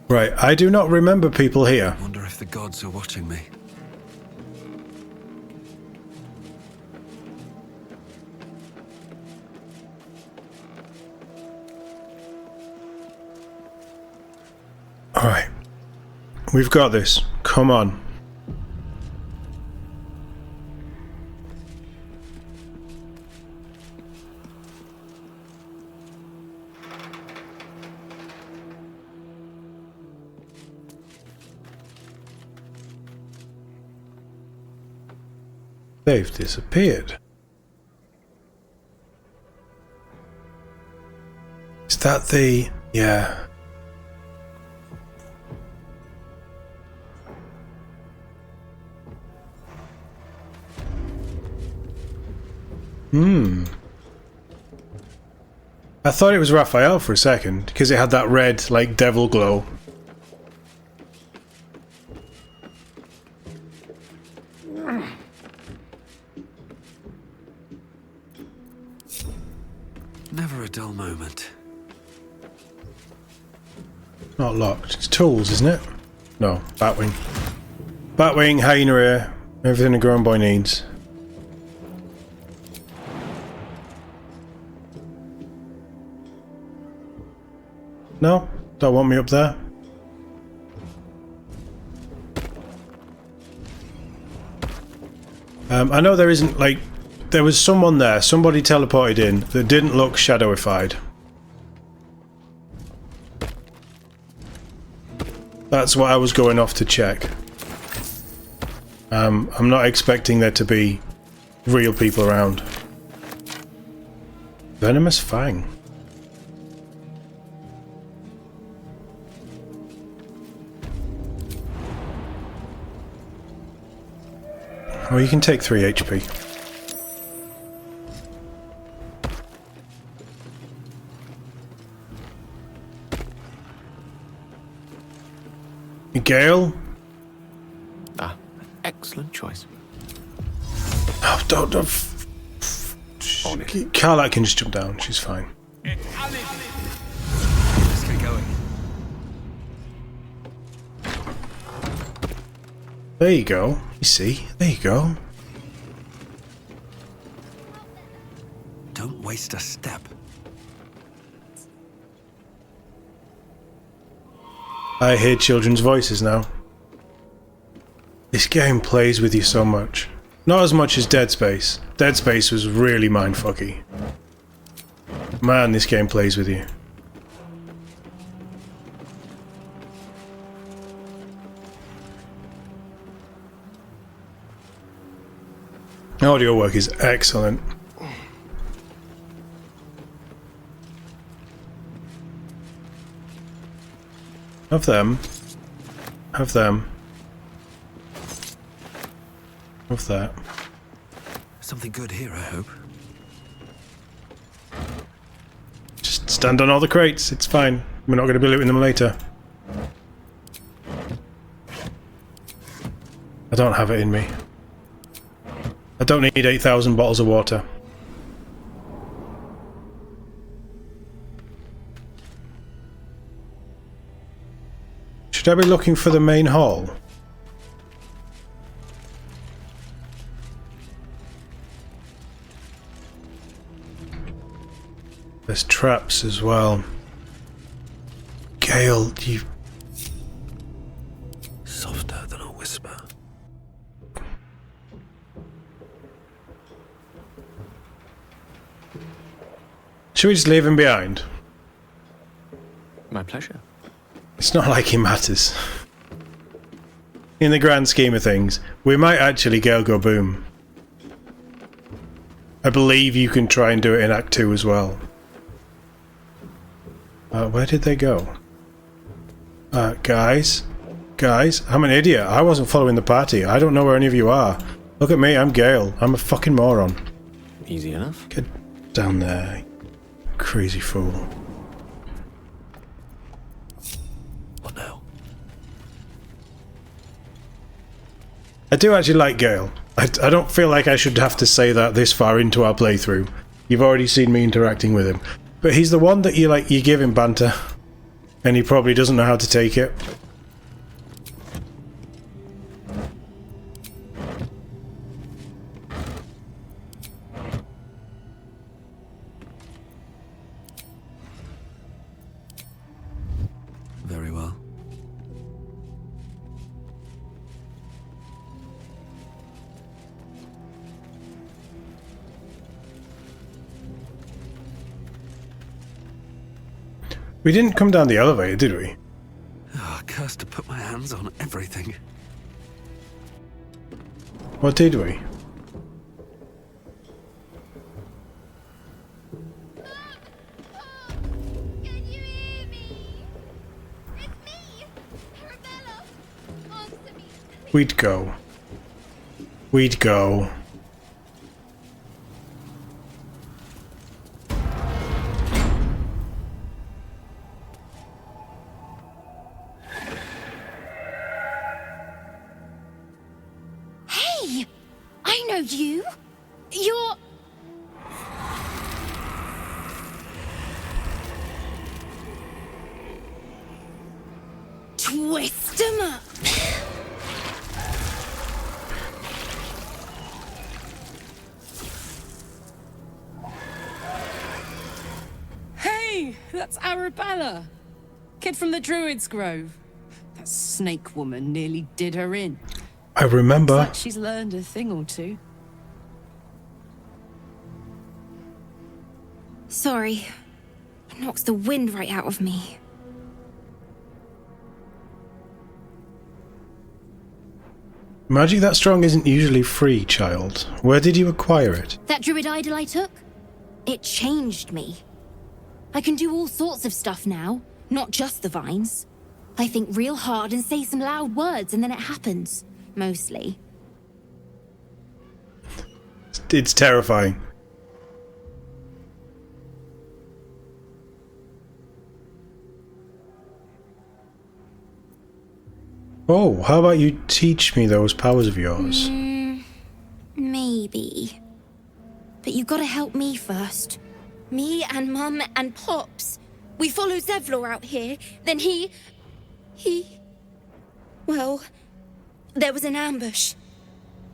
Right, I do not remember people here. I wonder if the gods are watching me. Alright. We've got this. Come on. They've disappeared. Is that the... yeah. I thought it was Raphael for a second, because it had that red, like, devil glow. Never a dull moment. Not locked. It's tools, isn't it? No, Batwing. Batwing, hyena ear, everything a grown boy needs. No? Don't want me up there? I know there isn't, like... there was someone there, somebody teleported in, that didn't look shadowified. That's what I was going off to check. I'm not expecting there to be real people around. Venomous Fang. Oh, you can take 3 HP. Gale? Ah, excellent choice. Oh, don't. Carla can just jump down, she's fine. Let's get going. There you go. You see? There you go. Don't waste a step. I hear children's voices now. This game plays with you so much. Not as much as Dead Space. Dead Space was really mindfucky. Man, this game plays with you. Audio work is excellent. Of them. Of them. Of that. Something good here, I hope. Just stand on all the crates, it's fine. We're not going to be looting them later. I don't have it in me. I don't need 8,000 bottles of water. Should I be looking for the main hall? There's traps as well. Gale, you... Softer than a whisper. Should we just leave him behind? My pleasure. It's not like he matters. In the grand scheme of things, we might actually Gale go boom. I believe you can try and do it in Act 2 as well. Where did they go? Guys? Guys? I'm an idiot. I wasn't following the party. I don't know where any of you are. Look at me, I'm Gale. I'm a fucking moron. Easy enough. Get down there, crazy fool. What now? I do actually like Gale. I don't feel like I should have to say that this far into our playthrough. You've already seen me interacting with him. But he's the one that you give him banter. And he probably doesn't know how to take it. Very well. We didn't come down the elevator, did we? Oh, cursed to put my hands on everything. Or did we? Can you hear me? It's me, Arabella. Answer me. We'd go. We'd go. Hey, I know you. You're... Twist 'em up. Hey, that's Arabella. Kid from the Druid's Grove. That snake woman nearly did her in. I remember. Like she's learned a thing or two. Sorry. It knocks the wind right out of me. Magic that strong isn't usually free, child. Where did you acquire it? That druid idol I took? It changed me. I can do all sorts of stuff now, not just the vines. I think real hard and say some loud words and then it happens. Mostly. It's terrifying. Oh, how about you teach me those powers of yours? Maybe. But you gotta help me first. Me and Mum and Pops. We followed Zevlor out here, then he... Well, there was an ambush.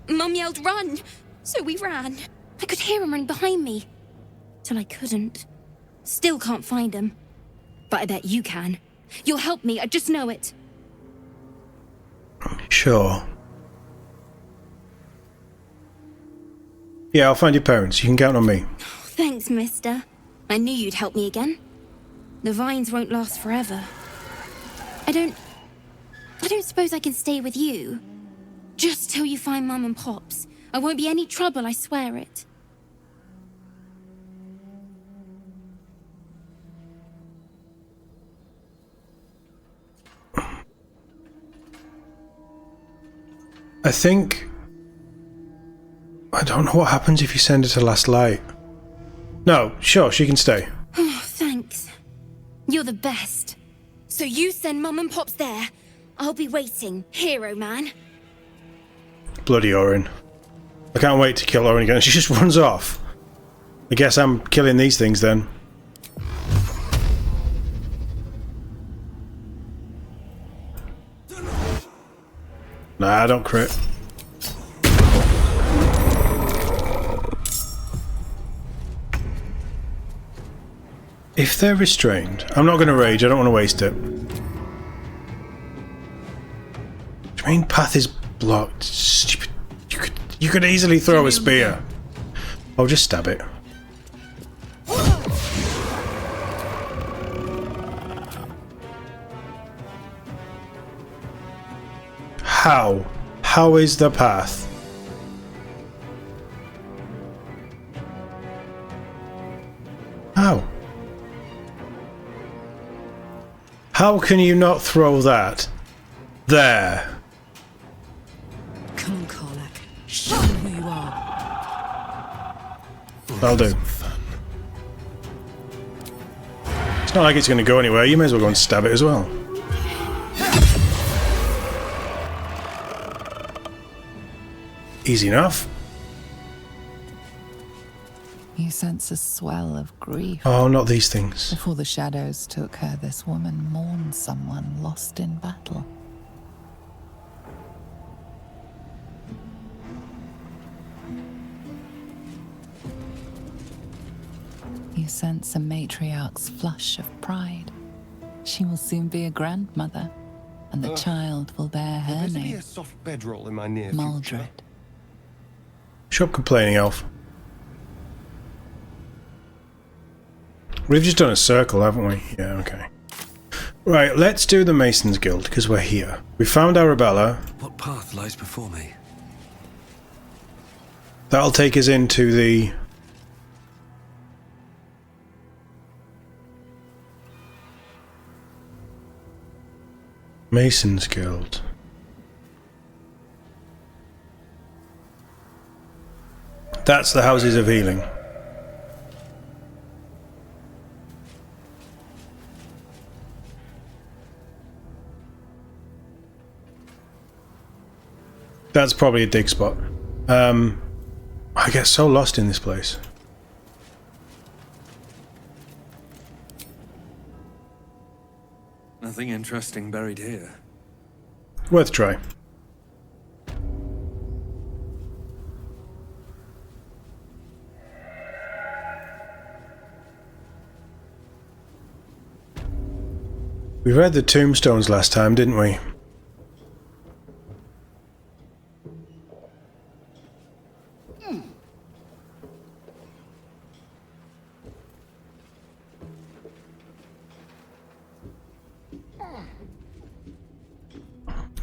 Mum yelled, "Run!" So we ran. I could hear him running behind me. Till I couldn't. Still can't find him. But I bet you can. You'll help me, I just know it. Sure. Yeah, I'll find your parents. You can count on me. Thanks, mister. I knew you'd help me again. The vines won't last forever. I don't suppose I can stay with you. Just till you find Mum and Pops. I won't be any trouble, I swear it. I think... I don't know what happens if you send her to Last Light. No, sure, she can stay. Oh, thanks. You're the best. So you send Mum and Pops there. I'll be waiting, hero man. Bloody Orin. I can't wait to kill Orin again. She just runs off. I guess I'm killing these things then. Nah, don't crit. If they're restrained, I'm not going to rage. I don't want to waste it. The main path is blocked. Stupid. You could easily throw a spear. I'll just stab it. How? How is the path? How? How can you not throw that? There. Come on, Karlak. Show them who you are. That'll do. It's not like it's going to go anywhere. You may as well go and stab it as well. Easy enough. You sense a swell of grief. Oh, not these things. Before the shadows took her, this woman mourned someone lost in battle. You sense a matriarch's flush of pride. She will soon be a grandmother, and the child will bear her There's name, a soft bedroll in my near future. Maldred. Shut up complaining, elf. We've just done a circle, haven't we? Yeah, okay. Right, let's do the Masons Guild, because we're here. We found Arabella. What path lies before me? That'll take us into the... Masons Guild. That's the Houses of Healing. That's probably a dig spot. I get so lost in this place. Nothing interesting buried here. Worth a try. We read the tombstones last time, didn't we?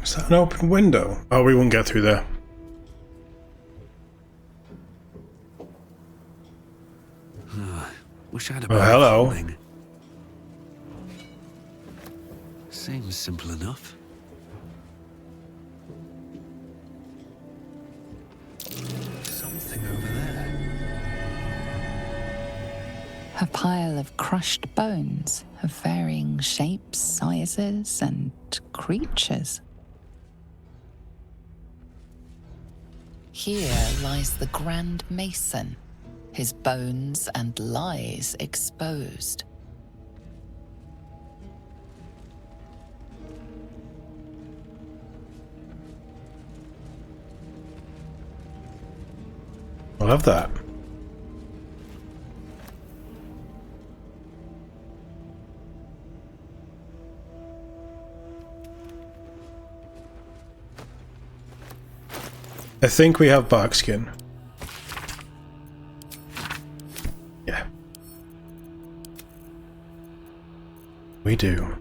Is that an open window? Oh, we won't get through there. Wish I had a Oh, better hello. feeling. Seems simple enough. Something over there. A pile of crushed bones of varying shapes, sizes, and creatures. Here lies the Grand Mason, his bones and lies exposed. I love that. I think we have bark skin. Yeah. We do.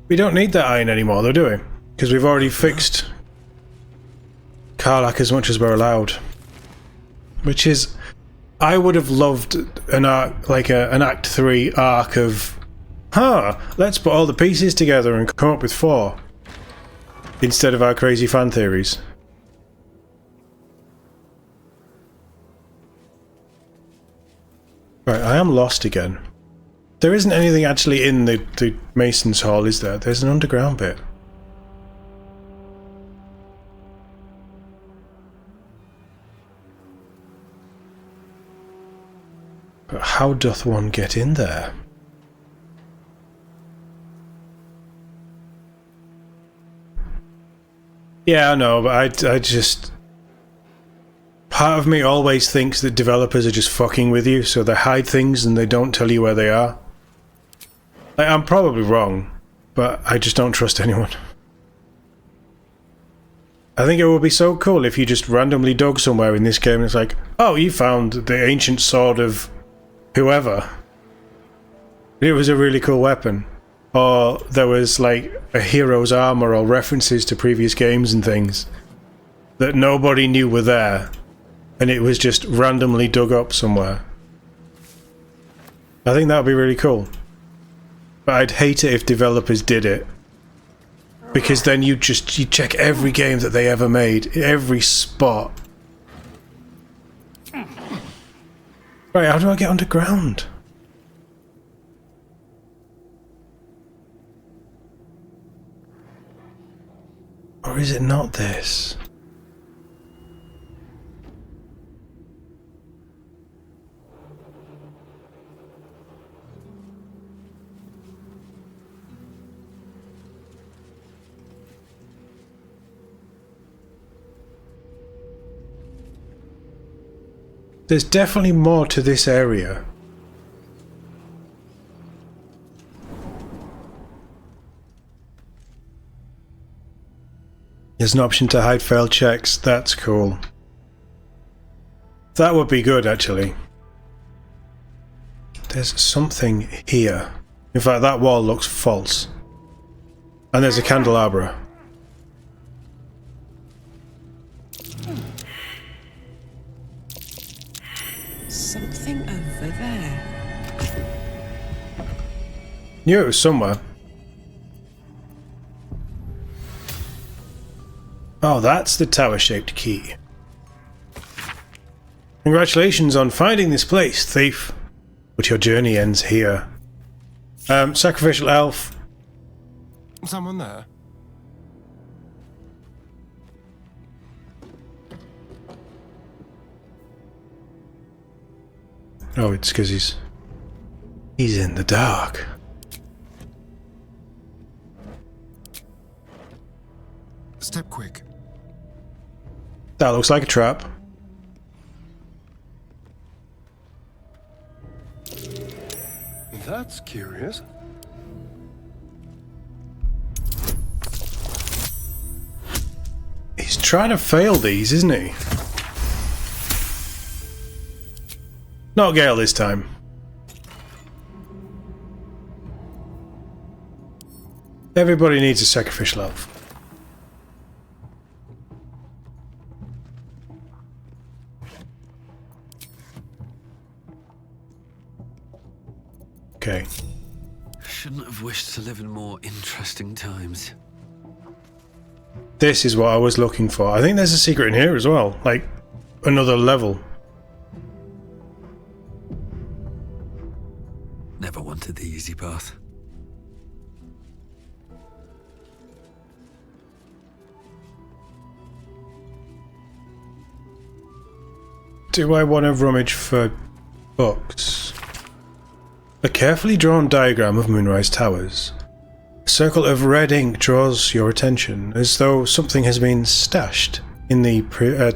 We don't need that iron anymore though, do we? Because we've already fixed Karlach as much as we're allowed. Which is... I would have loved an arc, like an Act 3 arc of... let's put all the pieces together and come up with 4. Instead of our crazy fan theories. Right, I am lost again. There isn't anything actually in the Mason's Hall, is there? There's an underground bit. But how doth one get in there? Yeah, I know, but I just... Part of me always thinks that developers are just fucking with you, so they hide things and they don't tell you where they are. Like, I'm probably wrong, but I just don't trust anyone. I think it would be so cool if you just randomly dug somewhere in this game and it's like, oh, you found the ancient sword of whoever. It was a really cool weapon. Or there was like a hero's armor or references to previous games and things that nobody knew were there, and it was just randomly dug up somewhere. I think that would be really cool. But I'd hate it if developers did it, because then you check every game that they ever made, every spot. Right, how do I get underground? Or is it not this? There's definitely more to this area. There's an option to hide failed checks. That's cool. That would be good, actually. There's something here. In fact, that wall looks false. And there's a candelabra. Something over there. Knew it was somewhere. Oh, that's the tower-shaped key. Congratulations on finding this place, thief. But your journey ends here. Sacrificial elf. Someone there? Oh, it's because he's in the dark. Step quick. That looks like a trap. That's curious. He's trying to fail these, isn't he? Not Gale this time. Everybody needs a sacrificial elf. Okay. Shouldn't have wished to live in more interesting times. This is what I was looking for. I think there's a secret in here as well. Like, another level. Never wanted the easy path. Do I want to rummage for books? A carefully drawn diagram of Moonrise Towers. A circle of red ink draws your attention, as though something has been stashed in the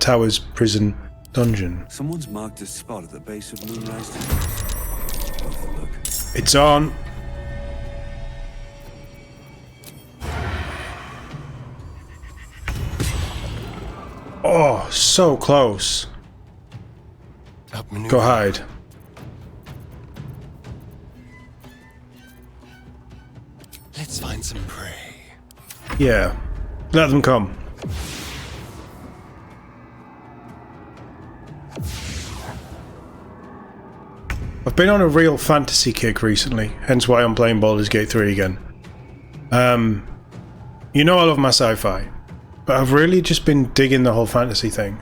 tower's prison dungeon. Someone's marked a spot at the base of Moonrise Tower. Worth a look. It's on. Oh, so close. Go hide. Let's find some prey. Yeah. Let them come. I've been on a real fantasy kick recently, hence why I'm playing Baldur's Gate 3 again. You know I love my sci-fi, but I've really just been digging the whole fantasy thing.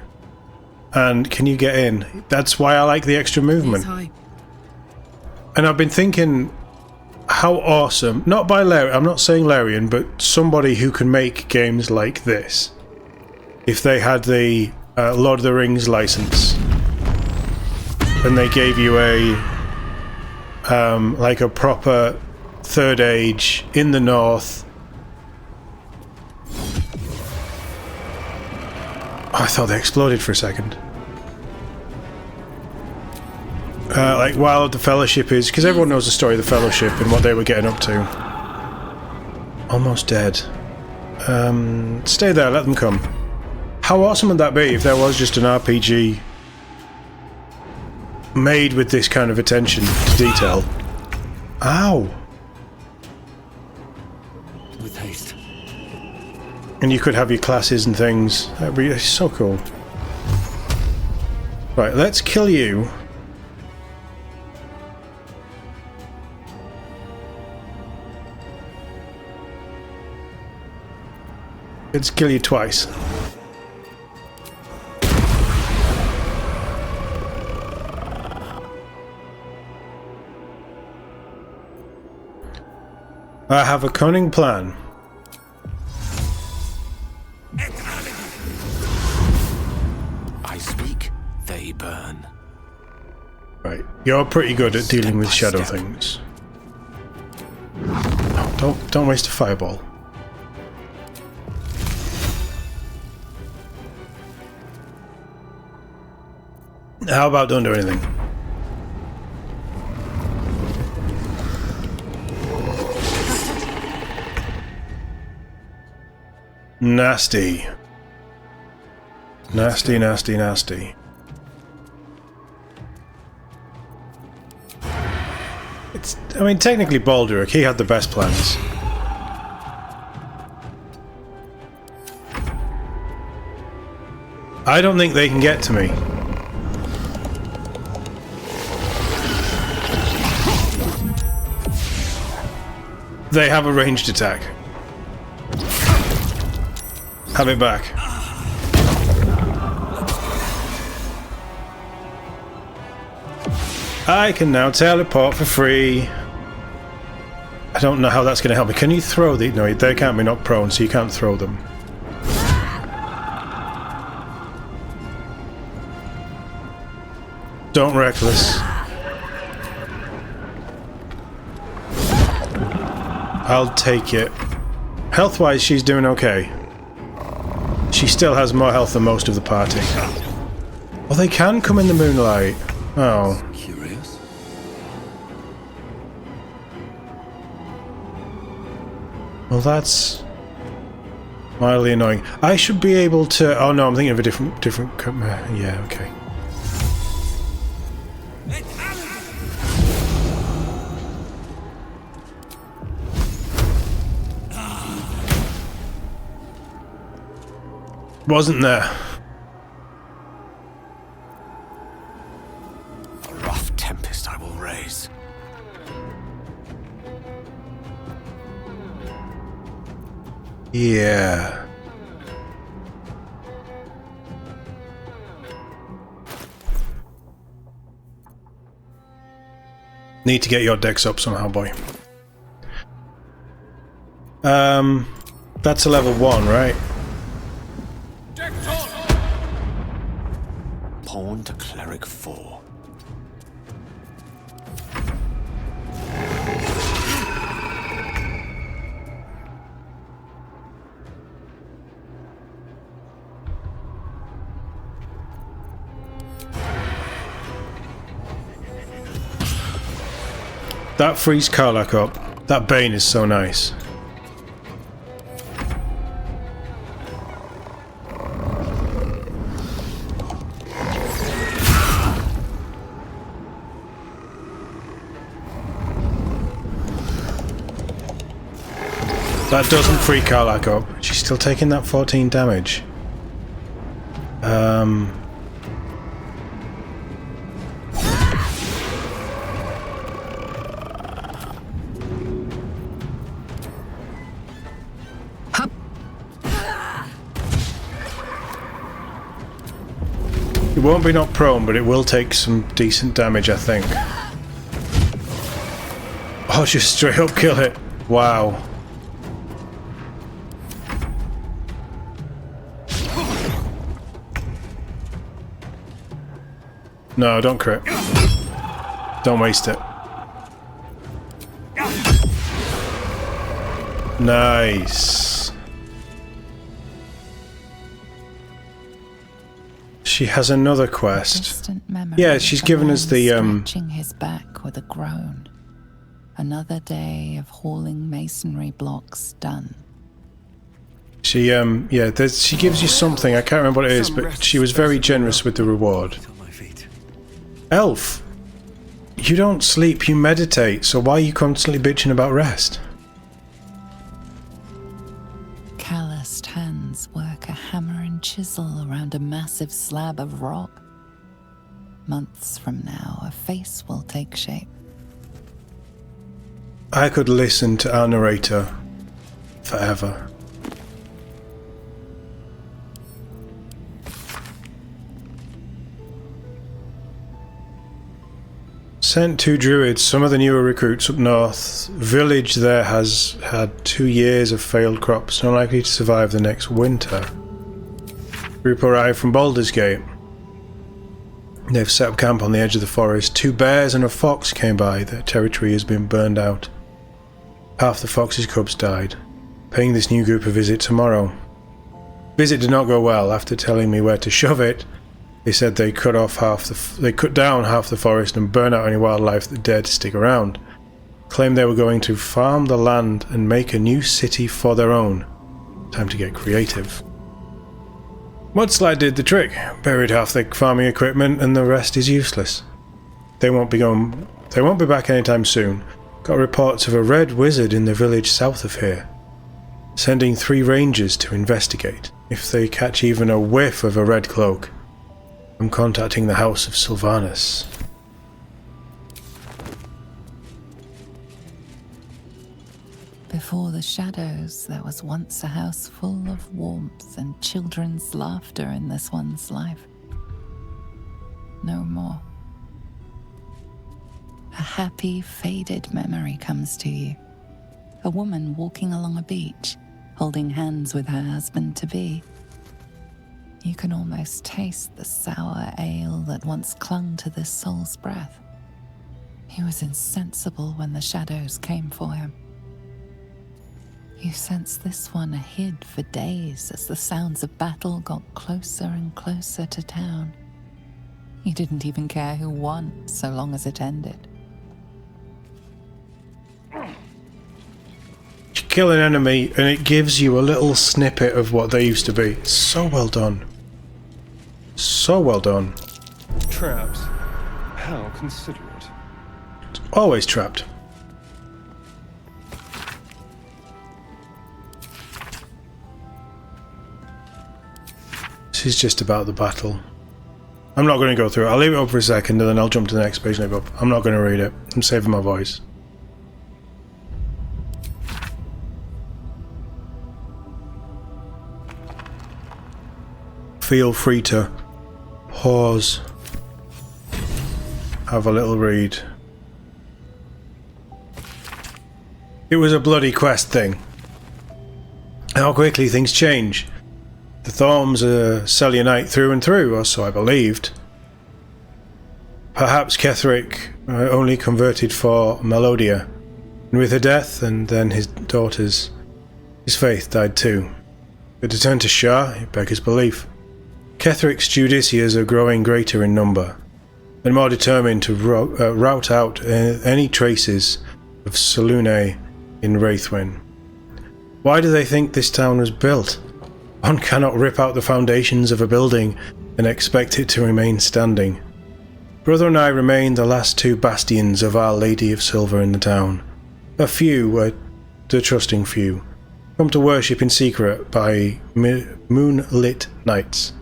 And can you get in? That's why I like the extra movement. And I've been thinking how awesome, not by Larian, I'm not saying Larian, but somebody who can make games like this. If they had the Lord of the Rings license and they gave you like a proper Third Age in the North. Oh, I thought they exploded for a second. Like while the Fellowship is, because everyone knows the story of the Fellowship and what they were getting up to. Almost dead. Stay there, let them come. How awesome would that be if there was just an RPG made with this kind of attention to detail? Ow! With haste. And you could have your classes and things. That'd be so cool. Right, let's kill you. Let's kill you twice. I have a cunning plan. You're pretty good at dealing with Step by shadow step. things. No, don't waste a fireball. How about don't do anything? Nasty. Nasty, nasty, nasty. I mean, technically Baldur, he had the best plans. I don't think they can get to me. They have a ranged attack. Have it back. I can now teleport for free. I don't know how that's going to help me. Can you throw the... No, they can't be knocked prone, so you can't throw them. Don't reckless. I'll take it. Health-wise, she's doing okay. She still has more health than most of the party. Well, they can come in the moonlight. Oh. Curious? Well, that's mildly annoying. I should be able to... Oh no, I'm thinking of a different... Yeah, okay. Wasn't there? A rough tempest I will raise. Yeah. Need to get your decks up somehow, boy. That's a level 1, right? Pawn to cleric 4. That frees Karlak up. That Bane is so nice. That doesn't free Karlak up. She's still taking that 14 damage. It won't be knocked prone, but it will take some decent damage, I think. Oh, just straight up kill it. Wow. No, don't crit. Don't waste it. Nice. She has another quest. Distant memory Yeah, she's of a given us man the scratching his back with a groan. Another day of hauling masonry blocks done. She yeah, she gives you something. I can't remember what it is, but she was very generous with the reward. On my feet. Elf, you don't sleep, you meditate, so why are you constantly bitching about rest? Calloused hands work a hammer and chisel around a massive slab of rock. Months from now, a face will take shape. I could listen to our narrator forever. Sent 2 druids, some of the newer recruits up north. Village there has had 2 years of failed crops, unlikely to survive the next winter. Group arrived from Baldur's Gate. They've set up camp on the edge of the forest. 2 bears and a fox came by. Their territory has been burned out. Half the fox's cubs died. Paying this new group a visit tomorrow. Visit did not go well. After telling me where to shove it, they said they cut down half the forest and burn out any wildlife that dared to stick around. Claimed they were going to farm the land and make a new city for their own. Time to get creative. Mudslide did the trick. Buried half the farming equipment and the rest is useless. They won't be back anytime soon. Got reports of a red wizard in the village south of here. Sending 3 rangers to investigate. If they catch even a whiff of a red cloak, I'm contacting the House of Sylvanus. Before the shadows, there was once a house full of warmth and children's laughter in this one's life. No more. A happy, faded memory comes to you. A woman walking along a beach, holding hands with her husband-to-be. You can almost taste the sour ale that once clung to this soul's breath. He was insensible when the shadows came for him. You sense this one hid for days as the sounds of battle got closer and closer to town. You didn't even care who won, so long as it ended. You kill an enemy and it gives you a little snippet of what they used to be. So well done. So well done. Traps? How considerate. Always trapped. This is just about the battle. I'm not going to go through it. I'll leave it up for a second and then I'll jump to the next page and go up. I'm not going to read it. I'm saving my voice. Feel free to pause, have a little read. It was a bloody quest thing. How quickly things change. The Thorms are Selionite through and through, or so I believed. Perhaps Ketheric only converted for Melodia, and with her death and then his daughters, his faith died too. But to turn to Shah, it beggars belief. Ketheric's Judiciars are growing greater in number, and more determined to rout out any traces of Selûne in Wraithwyn. Why do they think this town was built? One cannot rip out the foundations of a building and expect it to remain standing. Brother and I remain the last 2 bastions of Our Lady of Silver in the town. A few, the trusting few, come to worship in secret by moonlit nights.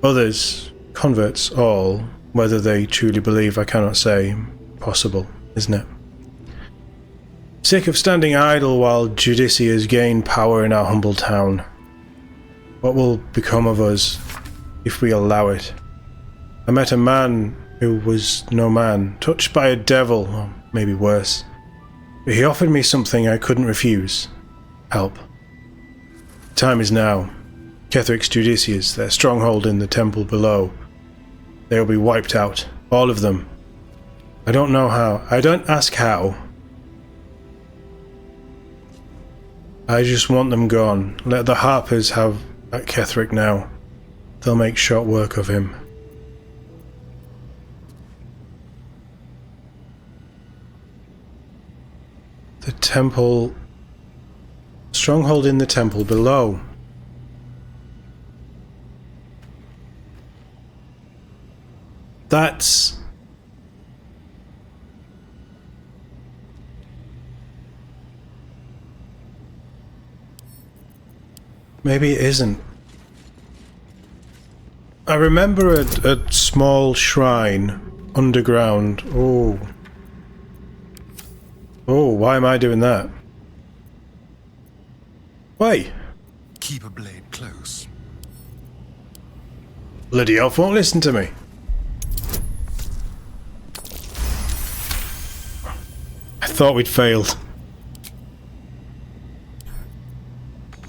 Others, converts all, whether they truly believe I cannot say. Possible, isn't it? Sick of standing idle while Judiciars gain power in our humble town. What will become of us if we allow it? I met a man who was no man, touched by a devil, or maybe worse. But he offered me something I couldn't refuse. Help. The time is now. Ketheric's Judiciars, their stronghold in the temple below. They will be wiped out. All of them. I don't know how. I don't ask how. I just want them gone. Let the Harpers have at Ketheric now. They'll make short work of him. The temple... Stronghold in the temple below. That's... Maybe it isn't. I remember a small shrine underground. Oh. Oh, why am I doing that? Why? Keep a blade close. Bloody elf won't listen to me. I thought we'd failed.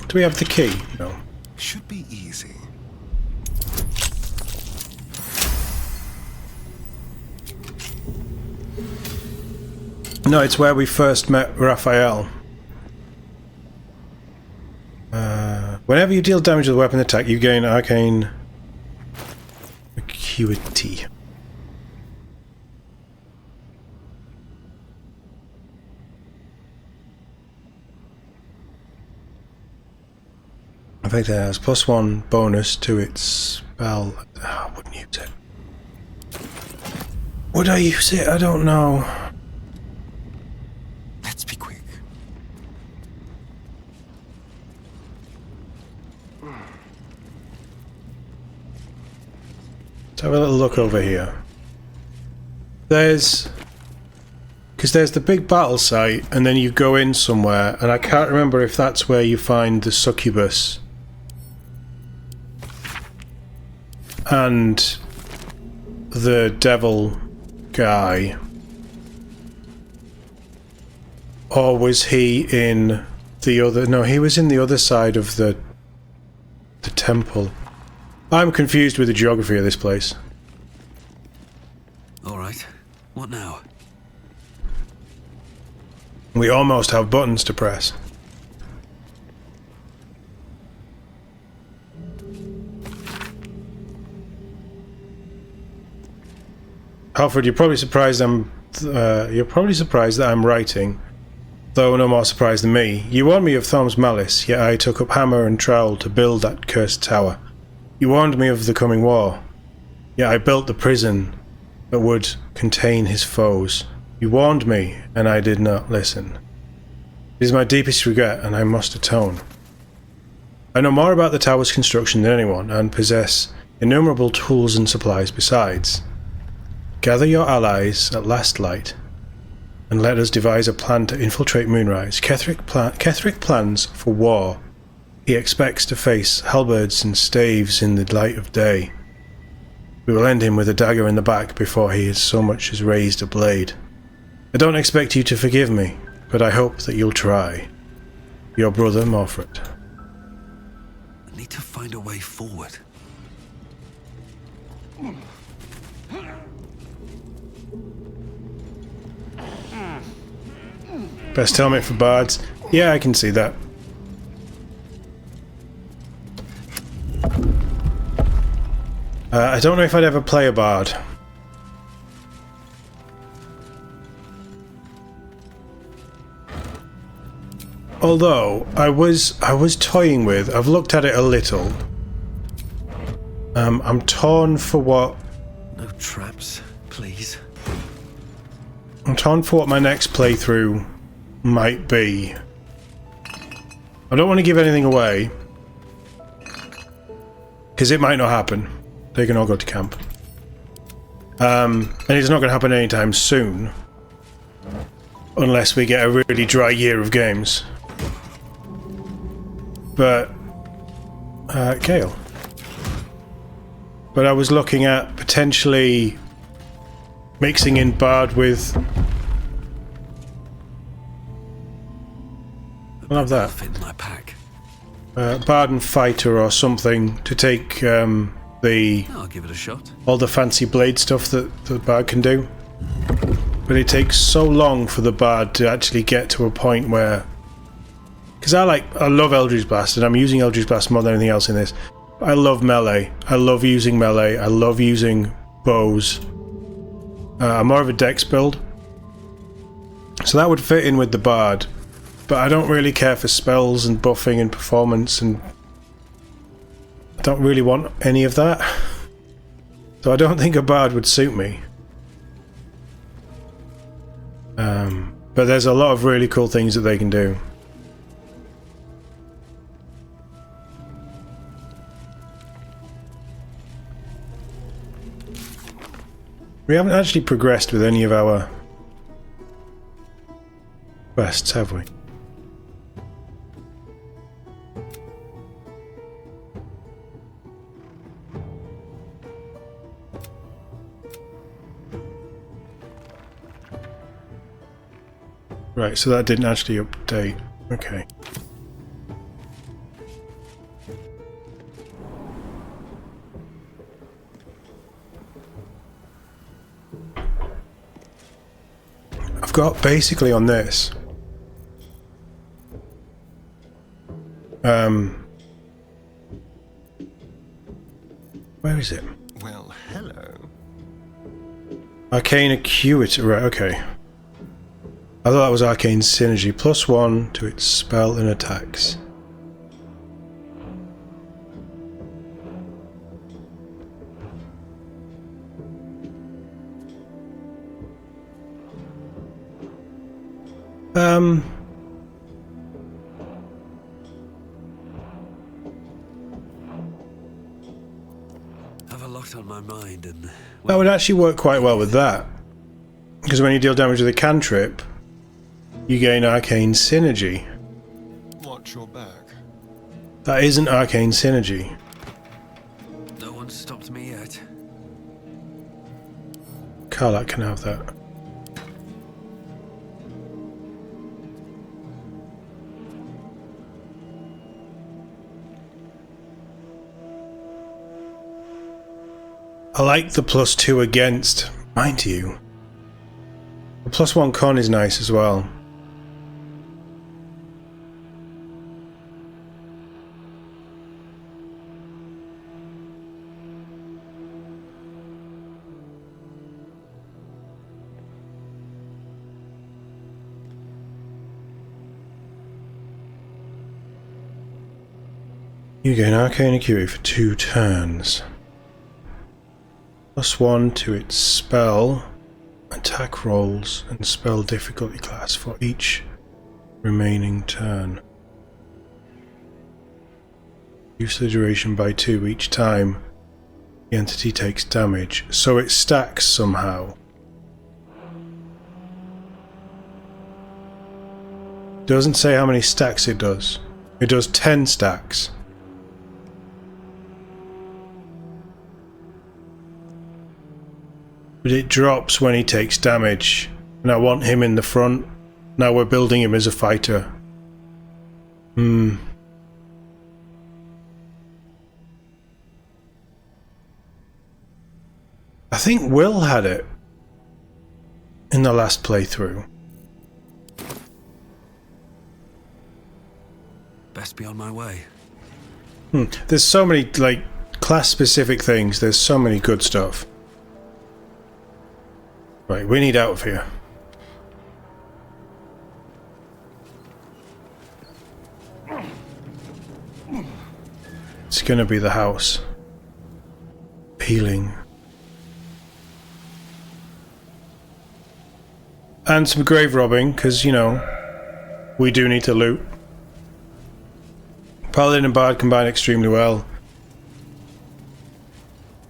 Do we have the key? No. Should be easy. No, it's where we first met Raphael. Whenever you deal damage with a weapon attack, you gain arcane acuity. Effect has +1 bonus to its spell. I wouldn't use it. Would I use it? I don't know. Let's be quick. Let's have a little look over here. Because there's the big battle site, and then you go in somewhere, and I can't remember if that's where you find the succubus. And the devil guy. Or was he in the other... No, he was in the other side of the temple. I'm confused with the geography of this place. All right. What now? We almost have buttons to press. Alfred, you're probably surprised that I'm writing, though no more surprised than me. You warned me of Thorm's malice, yet I took up hammer and trowel to build that cursed tower. You warned me of the coming war, yet I built the prison that would contain his foes. You warned me, and I did not listen. It is my deepest regret, and I must atone. I know more about the tower's construction than anyone, and possess innumerable tools and supplies besides. Gather your allies at last light, and let us devise a plan to infiltrate Moonrise. Ketheric plans for war. He expects to face halberds and staves in the light of day. We will end him with a dagger in the back before he has so much as raised a blade. I don't expect you to forgive me, but I hope that you'll try. Your brother, Morfred. I need to find a way forward. Best helmet for bards. Yeah, I can see that. I don't know if I'd ever play a bard. Although I was toying with. I've looked at it a little. I'm torn for what. No traps, please. I'm torn for what my next playthrough might be. I don't want to give anything away, because it might not happen. They can all go to camp. And it's not going to happen anytime soon. Unless we get a really dry year of games. But... Gale. But I was looking at potentially mixing in Bard with... I'll have that. Fit in my pack. Bard and Fighter or something to take I'll give it a shot. all the fancy blade stuff that the Bard can do. But it takes so long for the Bard to actually get to a point where... Because I love Eldritch Blast, and I'm using Eldritch Blast more than anything else in this. I love melee. I love using melee. I love using bows. I'm more of a dex build. So that would fit in with the Bard. But I don't really care for spells and buffing and performance, and I don't really want any of that. So I don't think a Bard would suit me. But there's a lot of really cool things that they can do. We haven't actually progressed with any of our quests, have we? Right, so that didn't actually update. Okay. I've got basically on this. Where is it? Well, hello. Arcane Acuity. Right, okay. I thought that was Arcane Synergy. +1 to its spell and attacks. Have a lot on my mind, and That would actually work quite well with that. Because when you deal damage with a cantrip, you gain Arcane Synergy. Watch your back. That isn't Arcane Synergy. no one stopped me yet. Karlak can have that. I like the +2 against, mind you. The +1 con is nice as well. You gain Arcane Acuity for 2 turns. +1 to its spell, attack rolls, and spell difficulty class for each remaining turn. Reduce the duration by 2 each time the entity takes damage, so it stacks somehow. Doesn't say how many stacks it does. It does 10 stacks. But it drops when he takes damage, and I want him in the front. Now we're building him as a fighter. I think Will had it in the last playthrough. Best be on my way. There's so many, like, class-specific things. There's so many good stuff. Right, we need out of here. It's gonna be the house. Healing. And some grave robbing, because, you know, we do need to loot. Paladin and Bard combine extremely well.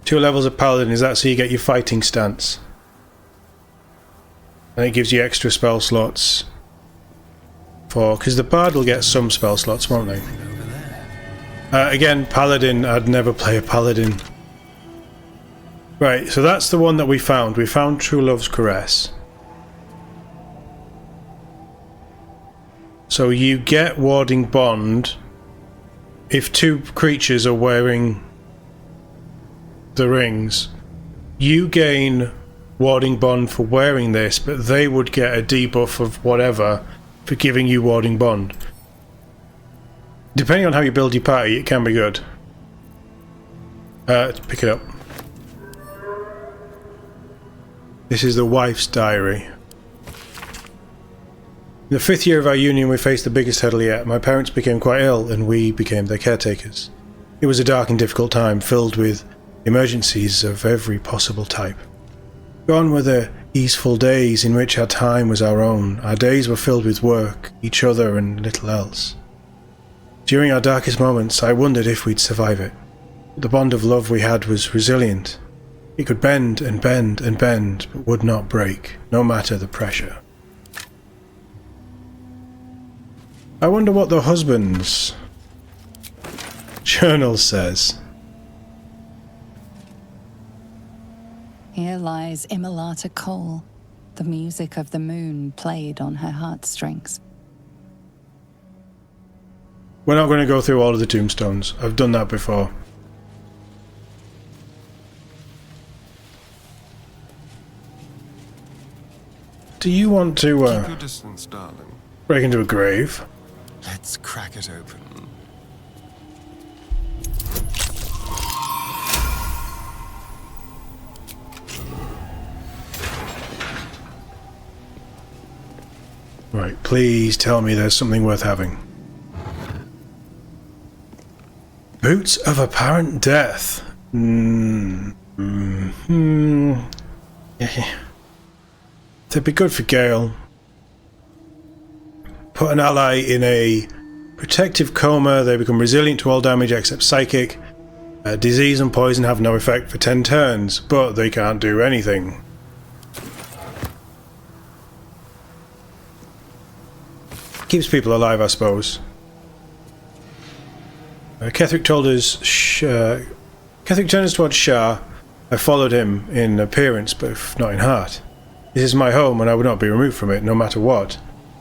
2 levels of Paladin, is that so you get your fighting stance? And it gives you extra spell slots for, because the Bard will get some spell slots, won't they? Again, Paladin, I'd never play a Paladin. Right, so that's the one that we found. We found True Love's Caress. So you get Warding Bond if 2 creatures are wearing the rings. You gain Warding Bond for wearing this, but they would get a debuff of whatever for giving you Warding Bond. Depending on how you build your party, it can be good. Pick it up. This is the wife's diary. In the 5th year of our union, we faced the biggest hurdle yet. My parents became quite ill, and we became their caretakers. It was a dark and difficult time, filled with emergencies of every possible type. Gone were the easeful days in which our time was our own. Our days were filled with work, each other, and little else. During our darkest moments, I wondered if we'd survive it. The bond of love we had was resilient. It could bend and bend and bend, but would not break, no matter the pressure. I wonder what the husband's journal says. Here lies Immolata Cole, the music of the moon played on her heartstrings. We're not going to go through all of the tombstones. I've done that before. do you want to Keep your distance, darling. break into a grave? Let's crack it open. Right, please tell me there's something worth having. Boots of apparent death. They'd be good for Gale. Put an ally in a protective coma, they become resilient to all damage except psychic. Disease and poison have no effect for 10 turns, but they can't do anything. Keeps people alive, I suppose. Ketherick told us... Ketherick turned us towards Shah. I followed him in appearance, but not in heart. This is my home, and I would not be removed from it, no matter what.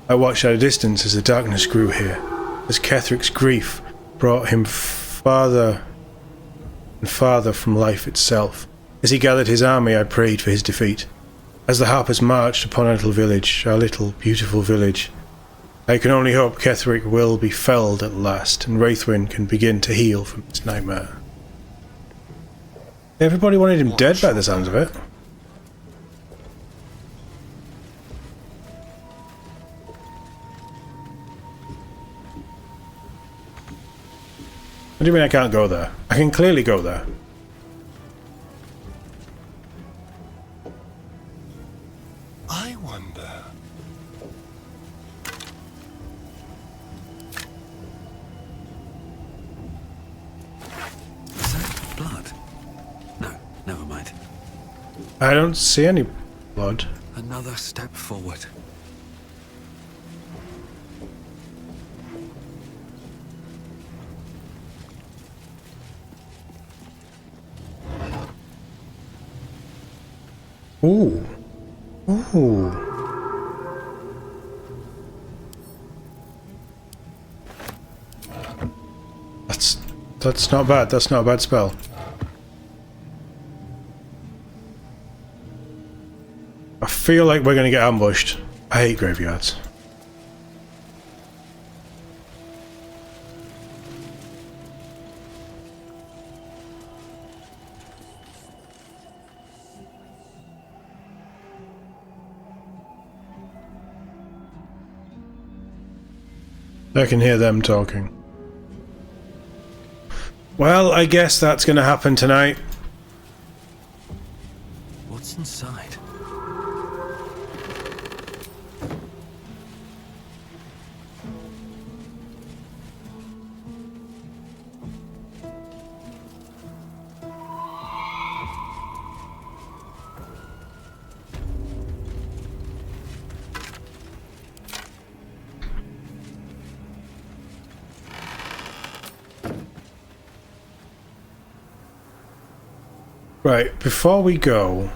I watched at a distance as the darkness grew here, as Ketherick's grief brought him farther and farther from life itself. As he gathered his army, I prayed for his defeat. As the harpers marched upon our little beautiful village, I can only hope Ketherick will be felled at last, and Wraithwyn can begin to heal from this nightmare. Everybody wanted him dead by the sounds of it. What do you mean I can't go there? I can clearly go there. I wonder. Is that blood? No, never mind. I don't see any blood. Another step forward. Ooh. Ooh. That's not bad. That's not a bad spell. I feel like we're going to get ambushed. I hate graveyards. I can hear them talking. Well, I guess that's going to happen tonight. What's inside? Right, before we go...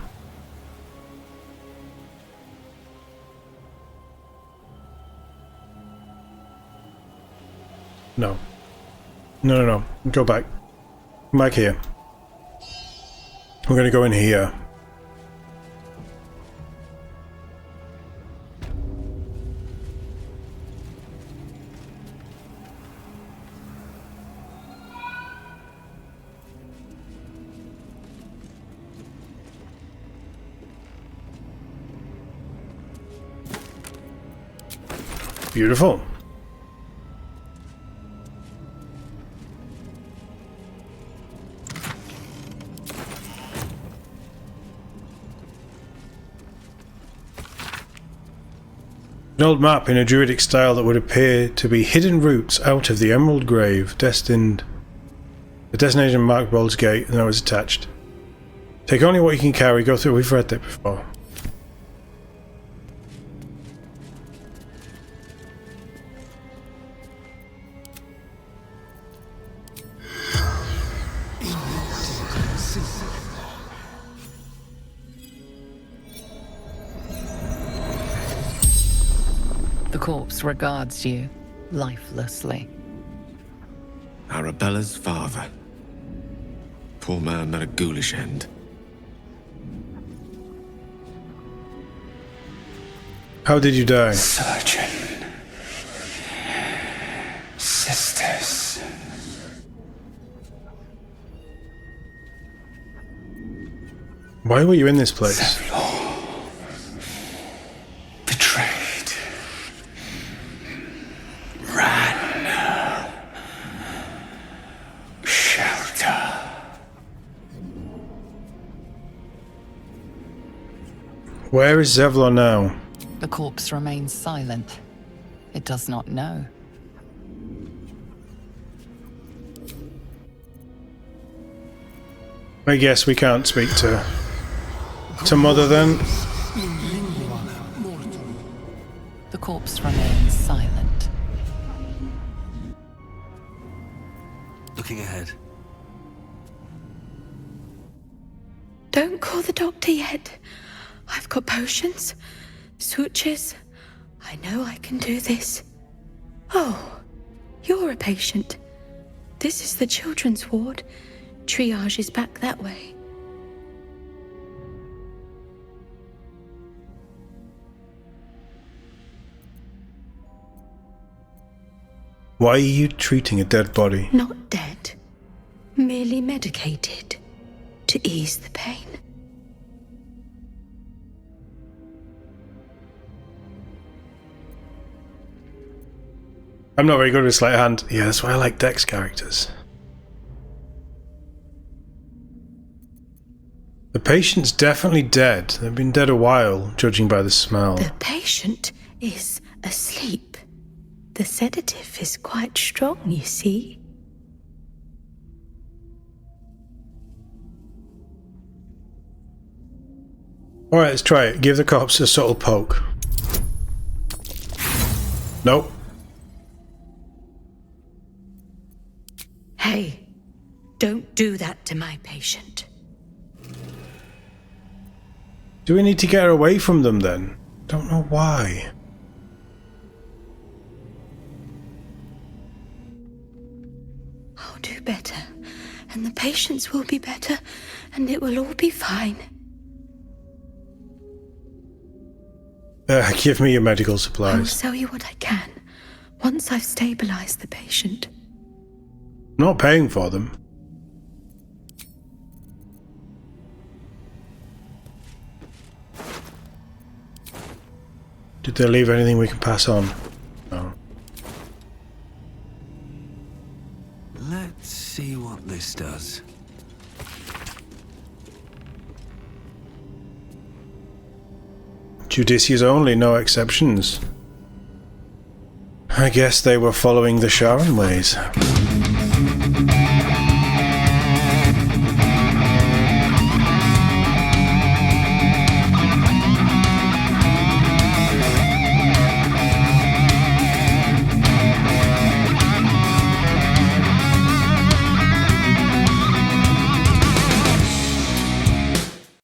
No. No. Go back. Come back here. We're going to go in here. Beautiful. An old map in a druidic style that would appear to be hidden routes out of the Emerald Grave, destined. The destination marked Baldur's Gate, and now it's attached. Take only what you can carry. Go through. We've read that before. The corpse regards you lifelessly. Arabella's father. Poor man met a ghoulish end. How did you die? Surgeon. Sisters. Why were you in this place? Betrayed. Ran. Shelter. Where is Zevlor now? The corpse remains silent. It does not know. I guess we can't speak to Mother then. The corpse remains silent. Looking ahead. Don't call the doctor yet. I've got potions, sutures. I know I can do this. Oh, you're a patient. This is the children's ward. Triage is back that way. Why are you treating a dead body? Not dead. Merely medicated. To ease the pain. I'm not very good with sleight of hand. Yeah, that's why I like Dex characters. The patient's definitely dead. They've been dead a while, judging by the smell. The patient is asleep. The sedative is quite strong, you see. Alright, let's try it. Give the corpse a subtle poke. Nope. Hey, don't do that to my patient. Do we need to get her away from them then? Don't know why. I'll do better, and the patients will be better, and it will all be fine. Give me your medical I'll supplies. sell you what I can, once I've stabilized the patient. I'm not paying for them. Did they leave anything we can pass on? No. Let's see what this does. Judicious only, no exceptions. I guess they were following the Sharon ways.